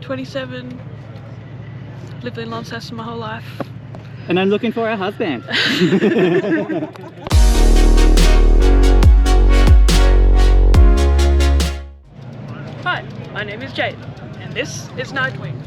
27, lived in Launceston my whole life. And I'm looking for a husband. Hi, my name is Jade, and this is Nightwing.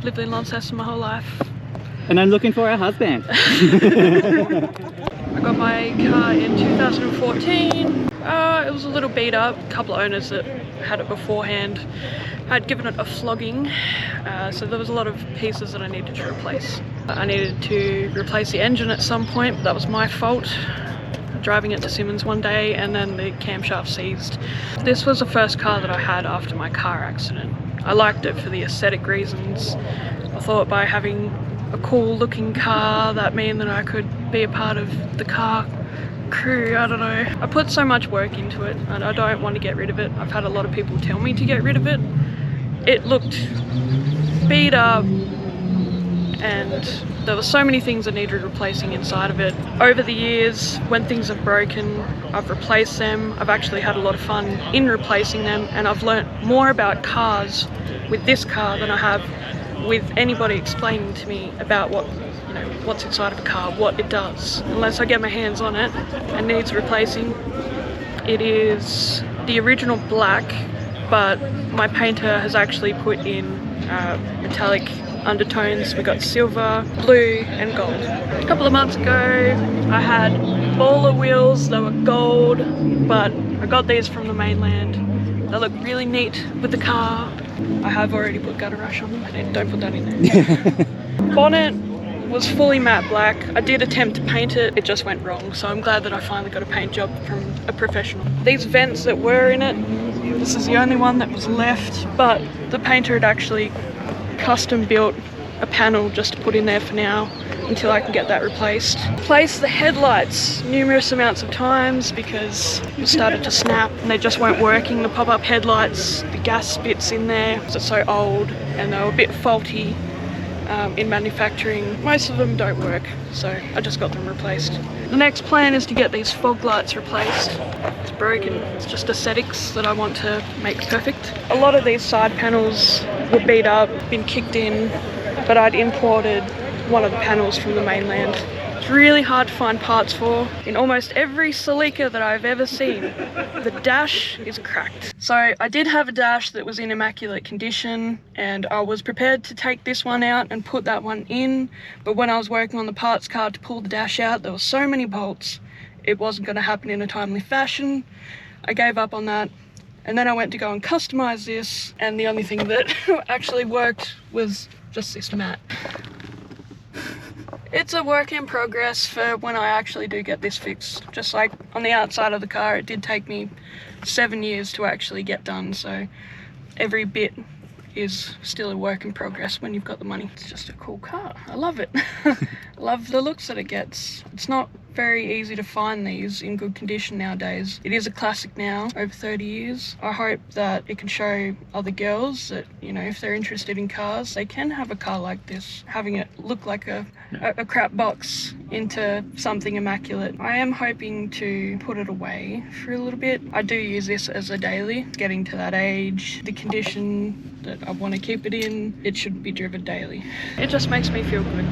Lived in Launceston my whole life. And I'm looking for a husband. I got my car in 2014. It was a little beat up. A couple of owners that had it beforehand had given it a flogging, so there was a lot of pieces that I needed to replace. I needed to replace the engine at some point, but that was my fault. Driving it to Simmons one day and then the camshaft seized. This was the first car that I had after my car accident. I liked it for the aesthetic reasons. I thought by having a cool looking car that meant that I could be a part of the car crew. I don't know. I put so much work into it and I don't want to get rid of it. I've had a lot of people tell me to get rid of it. It looked beat up and there were so many things that needed replacing inside of it. Over the years, when things have broken, I've replaced them. I've actually had a lot of fun in replacing them, and I've learnt more about cars with this car than I have with anybody explaining to me about what's inside of a car, what it does. Unless I get my hands on it and needs replacing. It is the original black, but my painter has actually put in metallic undertones. We got silver, blue and gold. A couple of months ago I had baller wheels. They were gold, but I got these from the mainland. They look really neat with the car. I have already put gutter rush on them, and don't put that in there. Bonnet was fully matte black. I did attempt to paint it, it just went wrong, so I'm glad that I finally got a paint job from a professional. These vents that were in it, this is the only one that was left, but the painter had actually custom built a panel just to put in there for now until I can get that replaced. Replaced the headlights numerous amounts of times because it started to snap and they just weren't working. The pop-up headlights, the gas bits in there, because it's so old and they were a bit faulty in manufacturing. Most of them don't work, so I just got them replaced. The next plan is to get these fog lights replaced. It's broken. It's just aesthetics that I want to make perfect. A lot of these side panels were beat up, been kicked in, but I'd imported one of the panels from the mainland. It's really hard to find parts for. In almost every Celica that I've ever seen, the dash is cracked. So I did have a dash that was in immaculate condition and I was prepared to take this one out and put that one in, but when I was working on the parts card to pull the dash out, there were so many bolts, it wasn't going to happen in a timely fashion. I gave up on that. And then I went to go and customize this, and the only thing that actually worked was just this mat. It's a work in progress for when I actually do get this fixed. Just like on the outside of the car, it did take me 7 years to actually get done, so every bit is still a work in progress when you've got the money. It's just a cool car. I love it. I love the looks that it gets. It's not very easy to find these in good condition nowadays. It is a classic now, over 30 years. I hope that it can show other girls that, if they're interested in cars, they can have a car like this, having it look like a crap box into something immaculate. I am hoping to put it away for a little bit. I do use this as a daily. Getting to that age, the condition that I want to keep it in, it should be driven daily. It just makes me feel good.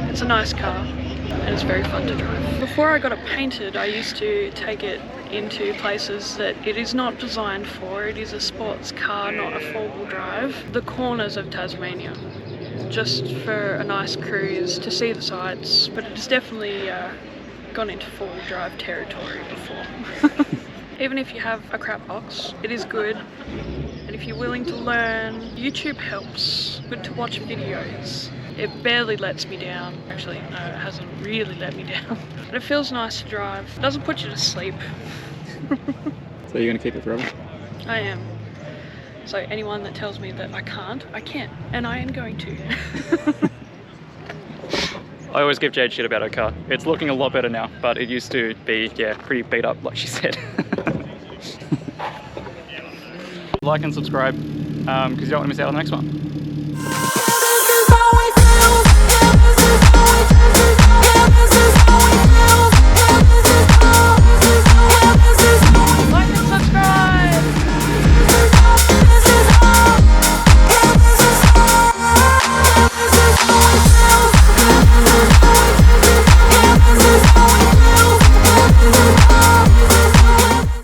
It's a nice car and it's very fun to drive. Before I got it painted, I used to take it into places that it is not designed for. It is a sports car, not a four-wheel drive. The corners of Tasmania. just for a nice cruise to see the sights, but it's definitely gone into four-wheel drive territory before. Even if you have a crap box, it is good. And if you're willing to learn, YouTube helps. Good to watch videos. It barely lets me down. Actually, no, it hasn't really let me down. And it feels nice to drive. It doesn't put you to sleep. So you're gonna keep it forever? I am. So anyone that tells me that I can't, I can. And I am going to. I always give Jade shit about her car. It's looking a lot better now, but it used to be, yeah, pretty beat up, like she said. Like and subscribe, because you don't want to miss out on the next one.